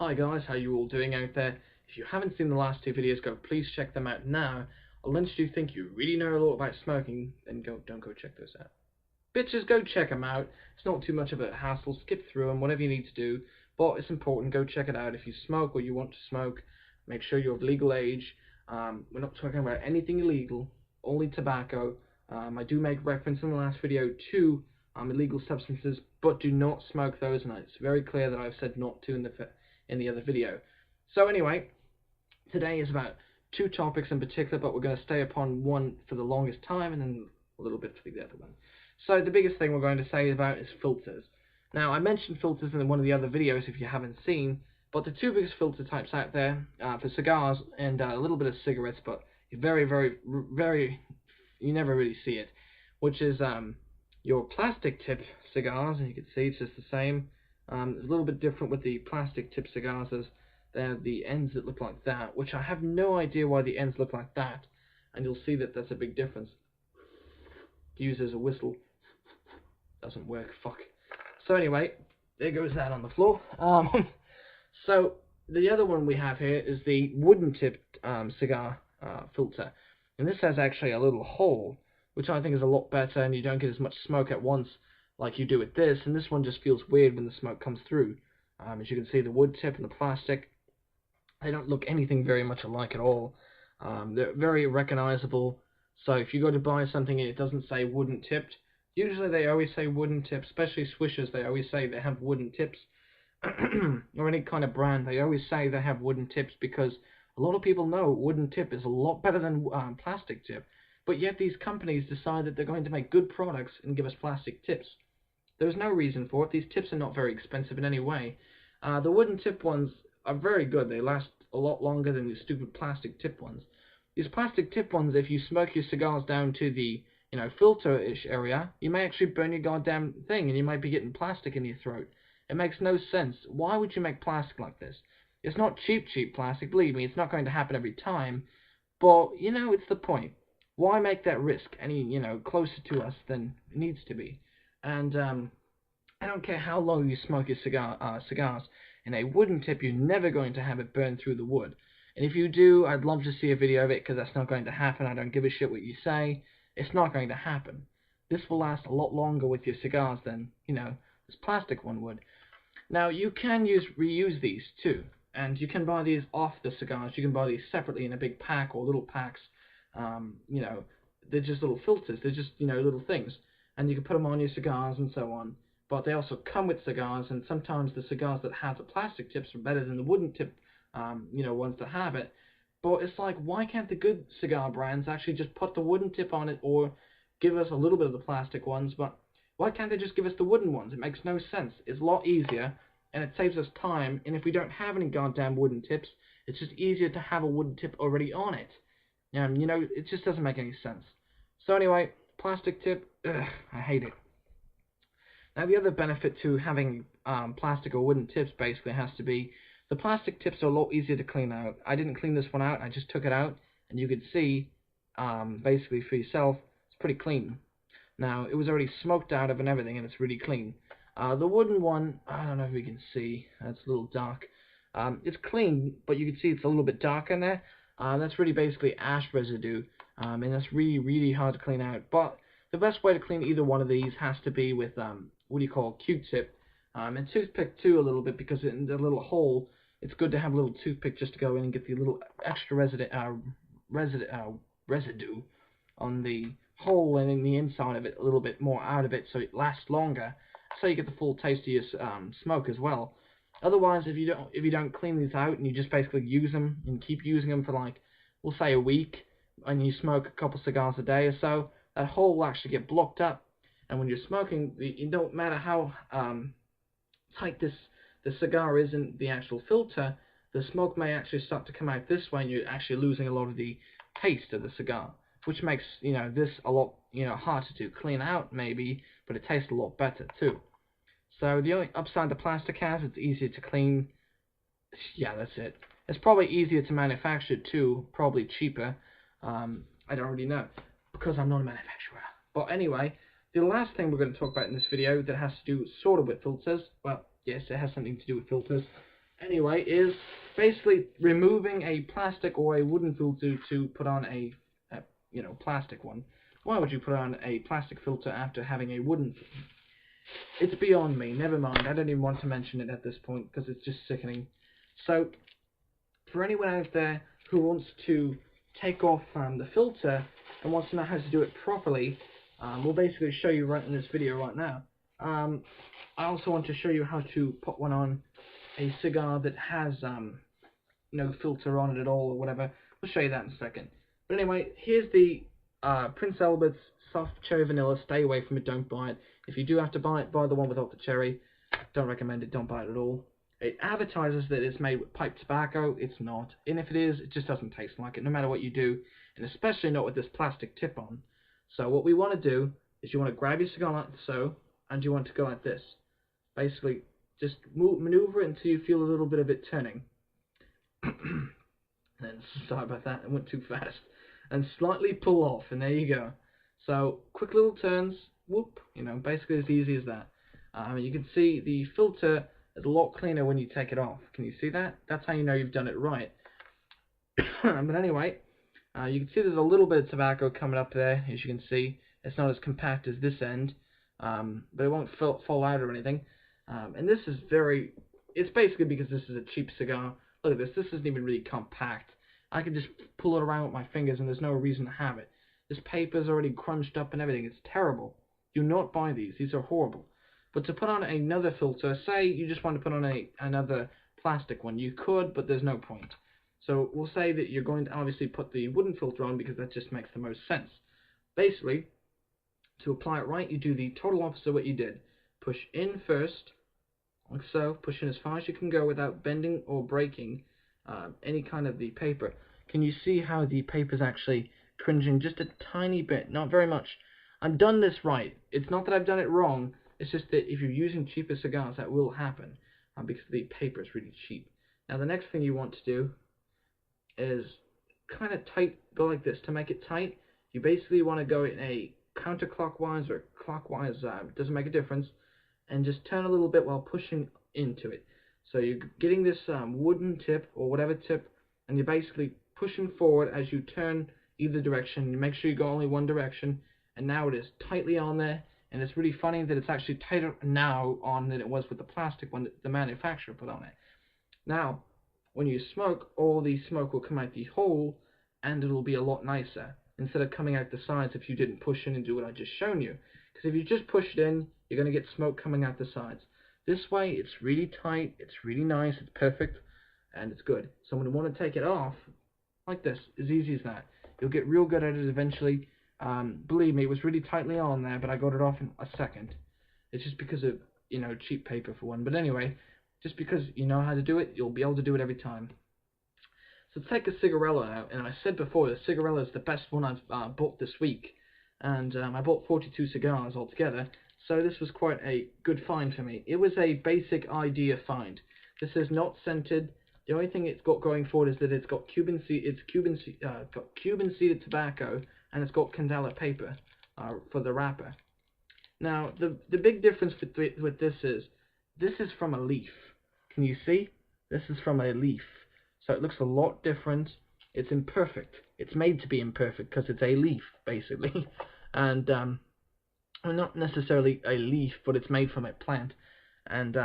Hi guys, how you all doing out there? If you haven't seen the last two videos, please check them out now. Unless you think you really know a lot about smoking, then don't go check those out. Bitches, go check them out. It's not too much of a hassle. Skip through them, whatever you need to do. But it's important, go check it out. If you smoke or you want to smoke, make sure you're of legal age. We're not talking about anything illegal, only tobacco. I do make reference in the last video to illegal substances, but do not smoke those, and it's very clear that I've said not to in the other video. So anyway, today is about two topics in particular, but we're going to stay upon one for the longest time and then a little bit for the other one. So the biggest thing we're going to say about is filters. Now, I mentioned filters in one of the other videos if you haven't seen, but the two biggest filter types out there for cigars and a little bit of cigarettes, but very, you never really see it, which is your plastic tip cigars, and you can see it's just the same. It's a little bit different with the plastic tip cigars, as they're the ends that look like that, which I have no idea why the ends look like that, and you'll see that that's a big difference. Use as a whistle. Doesn't work, fuck. So anyway, there goes that on the floor. So the other one we have here is the wooden tipped cigar filter, and this has actually a little hole, which I think is a lot better, and you don't get as much smoke at once like you do with this, and this one just feels weird when the smoke comes through. As you can see, the wood tip and the plastic, they don't look anything very much alike at all. They're very recognizable, so if you go to buy something and it doesn't say wooden tipped, usually they always say wooden tips, especially swishers, they always say they have wooden tips, or any kind of brand, they always say they have wooden tips, because a lot of people know wooden tip is a lot better than plastic tip, but yet these companies decide that they're going to make good products and give us plastic tips. There's no reason for it. These tips are not very expensive in any way. The wooden tip ones are very good. They last a lot longer than these stupid plastic tip ones. These plastic tip ones, if you smoke your cigars down to the filter-ish area, you may actually burn your goddamn thing, and you might be getting plastic in your throat. It makes no sense. Why would you make plastic like this? It's not cheap plastic. Believe me, it's not going to happen every time. But it's the point. Why make that risk any closer to us than it needs to be? And I don't care how long you smoke your cigars, in a wooden tip you're never going to have it burn through the wood. And if you do, I'd love to see a video of it, because that's not going to happen. I don't give a shit what you say. It's not going to happen. This will last a lot longer with your cigars than this plastic one would. Now, you can reuse these too, and you can buy these off the cigars. You can buy these separately in a big pack or little packs. They're just little filters. They're just little things, and you can put them on your cigars and so on. But they also come with cigars, and sometimes the cigars that have the plastic tips are better than the wooden tip, ones that have it. But it's like, why can't the good cigar brands actually just put the wooden tip on it, or give us a little bit of the plastic ones? But why can't they just give us the wooden ones? It makes no sense. It's a lot easier, and it saves us time. And if we don't have any goddamn wooden tips, it's just easier to have a wooden tip already on it. It just doesn't make any sense. So anyway, plastic tip, ugh, I hate it. Now, the other benefit to having plastic or wooden tips basically has to be the plastic tips are a lot easier to clean out. I didn't clean this one out. I just took it out, and you could see, basically for yourself, it's pretty clean. Now, it was already smoked out of and everything, and it's really clean. The wooden one, I don't know if you can see. It's a little dark. It's clean, but you can see it's a little bit dark in there. That's really basically ash residue, and that's really hard to clean out. But the best way to clean either one of these has to be with Q-tip, and toothpick too a little bit, because in the little hole, it's good to have a little toothpick just to go in and get the little extra residue on the hole and in the inside of it, a little bit more out of it, so it lasts longer, so you get the full taste of your smoke as well. Otherwise, if you don't clean these out and you just basically use them and keep using them for, like, we'll say a week, and you smoke a couple cigars a day or so, that hole will actually get blocked up. And when you're smoking, it don't matter how tight the cigar is in the actual filter, the smoke may actually start to come out this way, and you're actually losing a lot of the taste of the cigar, which makes this a lot harder to clean out maybe, but it tastes a lot better too. So the only upside the plastic has, it's easier to clean. Yeah, that's it. It's probably easier to manufacture too, probably cheaper. I don't really know, because I'm not a manufacturer. But anyway, the last thing we're going to talk about in this video that has to do sort of with filters, well, yes, it has something to do with filters, anyway, is basically removing a plastic or a wooden filter to put on a plastic one. Why would you put on a plastic filter after having a wooden? It's beyond me. Never mind. I don't even want to mention it at this point because it's just sickening. So, for anyone out there who wants to take off the filter and wants to know how to do it properly, we'll basically show you right in this video right now. I also want to show you how to put one on a cigar that has no filter on it at all or whatever. We'll show you that in a second. But anyway, here's the Prince Albert's Soft Cherry Vanilla. Stay away from it, don't buy it. If you do have to buy it, buy the one without the cherry. Don't recommend it, don't buy it at all. It advertises that it's made with pipe tobacco. It's not. And if it is, it just doesn't taste like it, no matter what you do. And especially not with this plastic tip on. So what we want to do is you want to grab your cigar like so, and you want to go like this. Basically, just maneuver it until you feel a little bit of it turning. And sorry about that, it went too fast. And slightly pull off, and there you go. So, quick little turns, whoop, basically as easy as that. You can see the filter is a lot cleaner when you take it off. Can you see that? That's how you know you've done it right. But anyway, you can see there's a little bit of tobacco coming up there, as you can see. It's not as compact as this end, but it won't fall out or anything. And this is it's basically because this is a cheap cigar. Look at this, this isn't even really compact. I can just pull it around with my fingers and there's no reason to have it. This paper's already crunched up and everything. It's terrible. Do not buy these are horrible. But to put on another filter, say you just want to put on another plastic one, you could, but there's no point. So we'll say that you're going to obviously put the wooden filter on because that just makes the most sense. Basically, to apply it right, you do the total opposite of what you did. Push in first, like so, push in as far as you can go without bending or breaking any kind of the paper. Can you see how the paper's actually cringing just a tiny bit? Not very much. I've done this right. It's not that I've done it wrong. It's just that if you're using cheaper cigars, that will happen because the paper is really cheap. Now the next thing you want to do is kind of go like this. To make it tight, you basically want to go in a counterclockwise or clockwise, doesn't make a difference, and just turn a little bit while pushing into it. So you're getting this wooden tip or whatever tip, and you're basically pushing forward as you turn either direction. You make sure you go only one direction, and now it is tightly on there. And it's really funny that it's actually tighter now on than it was with the plastic one that the manufacturer put on it. Now, when you smoke, all the smoke will come out the hole, and it'll be a lot nicer instead of coming out the sides if you didn't push in and do what I just shown you. Because if you just push it in, you're going to get smoke coming out the sides. This way, it's really tight, it's really nice, it's perfect, and it's good. So when you want to take it off, like this, as easy as that. You'll get real good at it eventually. Believe me, it was really tightly on there, but I got it off in a second. It's just because of, cheap paper for one. But anyway, just because you know how to do it, you'll be able to do it every time. So take a cigarella out, and I said before, the cigarella is the best one I've bought this week. And I bought 42 cigars altogether, so this was quite a good find for me. It was a basic idea find. This is not scented. The only thing it's got going for it is that it's got Cuban seeded tobacco, and it's got candela paper for the wrapper. Now, the big difference with this is from a leaf. Can you see? This is from a leaf. So it looks a lot different. It's imperfect. It's made to be imperfect because it's a leaf, basically. And, well, not necessarily a leaf, but it's made from a plant. And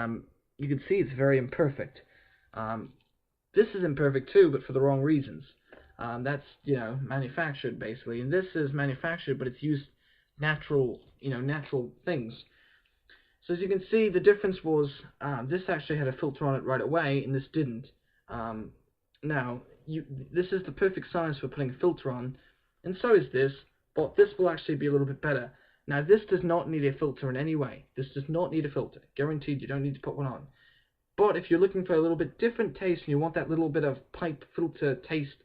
you can see it's very imperfect. This is imperfect too, but for the wrong reasons. That's, manufactured basically, and this is manufactured, but it's used natural things. So as you can see, the difference was this actually had a filter on it right away, and this didn't. Now, this is the perfect size for putting a filter on, and so is this, but this will actually be a little bit better. Now, this does not need a filter in any way. This does not need a filter. Guaranteed, you don't need to put one on. But if you're looking for a little bit different taste, and you want that little bit of pipe filter taste,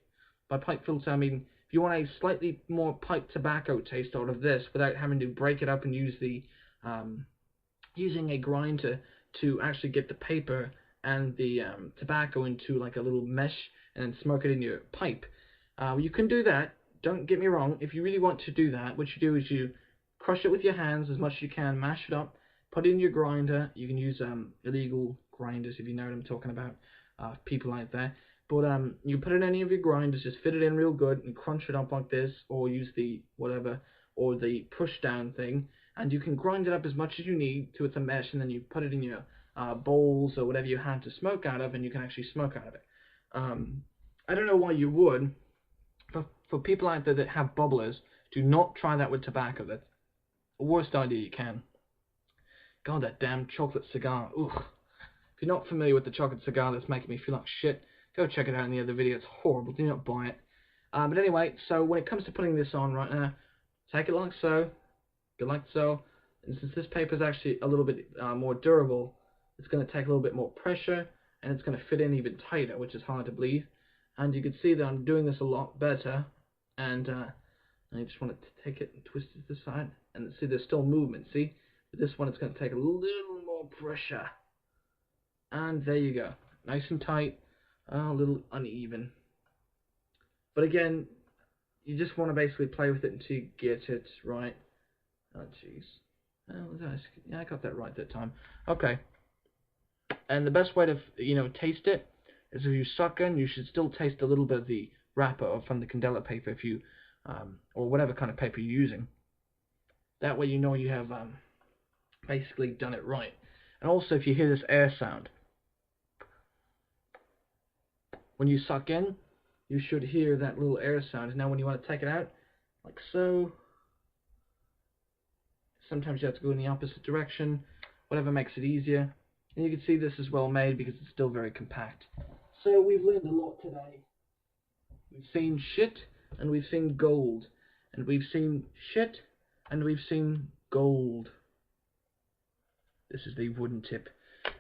by pipe filter I mean if you want a slightly more pipe tobacco taste out of this without having to break it up and use the using a grinder to actually get the paper and the tobacco into like a little mesh and then smoke it in your pipe, you can do that. Don't get me wrong. If you really want to do that, what you do is you crush it with your hands as much as you can, mash it up, put it in your grinder. You can use illegal grinders if you know what I'm talking about. people out there. But you put it in any of your grinders, just fit it in real good and crunch it up like this, or use the whatever, or the push down thing, and you can grind it up as much as you need to its a mesh, and then you put it in your bowls or whatever you have to smoke out of, and you can actually smoke out of it. I don't know why you would. For people out there that have bubblers, do not try that with tobacco. That's the worst idea you can. God, that damn chocolate cigar. Ugh. If you're not familiar with the chocolate cigar that's making me feel like shit, go check it out in the other video. It's horrible. Do not buy it. But anyway, so when it comes to putting this on right now, take it like so. Go like so. And since this paper is actually a little bit more durable, it's going to take a little bit more pressure, and it's going to fit in even tighter, which is hard to believe. And you can see that I'm doing this a lot better. And I just want to take it and twist it to the side. And see, there's still movement, see? With this one, it's going to take a little more pressure. And there you go. Nice and tight. A little uneven. But again, you just want to basically play with it until you get it right. Oh, jeez. Oh, yeah, I got that right that time. Okay. And the best way to, taste it is if you suck in, you should still taste a little bit of the wrapper or from the Candela paper if you, or whatever kind of paper you're using. That way you know you have basically done it right. And also if you hear this air sound, when you suck in, you should hear that little air sound. Now when you want to take it out, like so, sometimes you have to go in the opposite direction, whatever makes it easier. And you can see this is well made because it's still very compact. So we've learned a lot today. We've seen shit, and we've seen gold. And we've seen shit, and we've seen gold. This is the wooden tip.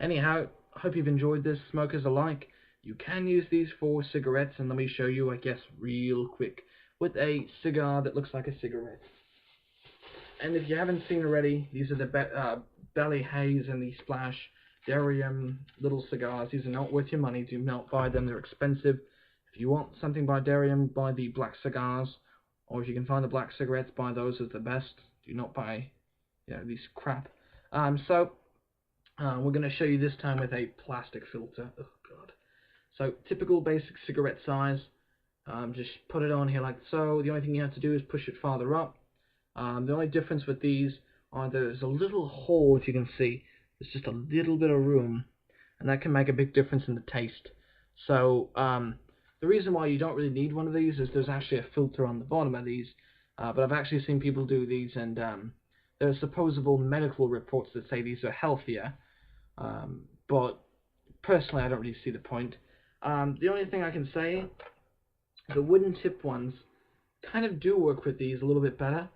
Anyhow, I hope you've enjoyed this, smokers alike. You can use these for cigarettes, and let me show you, I guess, real quick, with a cigar that looks like a cigarette. And if you haven't seen already, these are the Belly Haze and the Splash Darium little cigars. These are not worth your money. Do not buy them. They're expensive. If you want something by Darium, buy the black cigars. Or if you can find the black cigarettes, buy those as the best. Do not buy, these crap. We're going to show you this time with a plastic filter. Oh, God. So, typical basic cigarette size. Just put it on here like so. The only thing you have to do is push it farther up. The only difference with these are there's a little hole, if you can see. There's just a little bit of room, and that can make a big difference in the taste. So the reason why you don't really need one of these is there's actually a filter on the bottom of these, but I've actually seen people do these, and there are supposable medical reports that say these are healthier, but personally I don't really see the point. The only thing I can say, the wooden tip ones kind of do work with these a little bit better,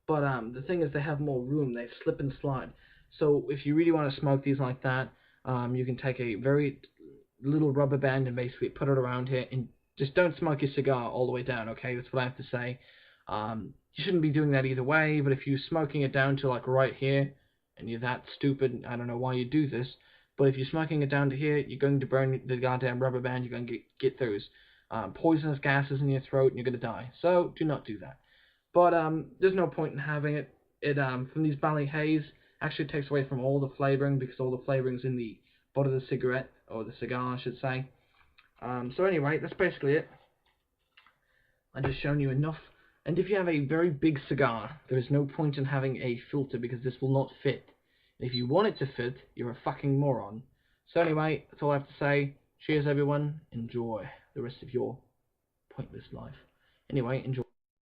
but the thing is they have more room, they slip and slide. So if you really want to smoke these like that, you can take a very little rubber band and basically put it around here, and just don't smoke your cigar all the way down, okay? That's what I have to say. You shouldn't be doing that either way, but if you're smoking it down to like right here, and you're that stupid, I don't know why you do this, but if you're smoking it down to here, you're going to burn the goddamn rubber band, you're going to get those poisonous gases in your throat, and you're going to die. So do not do that. But there's no point in having it. From these Belly Haze, actually takes away from all the flavoring, because all the flavoring's in the butt of the cigarette, or the cigar I should say. So anyway, that's basically it. I've just shown you enough. And if you have a very big cigar, there is no point in having a filter, because this will not fit. And if you want it to fit, you're a fucking moron. So anyway, that's all I have to say. Cheers everyone, enjoy the rest of your pointless life. Anyway, enjoy.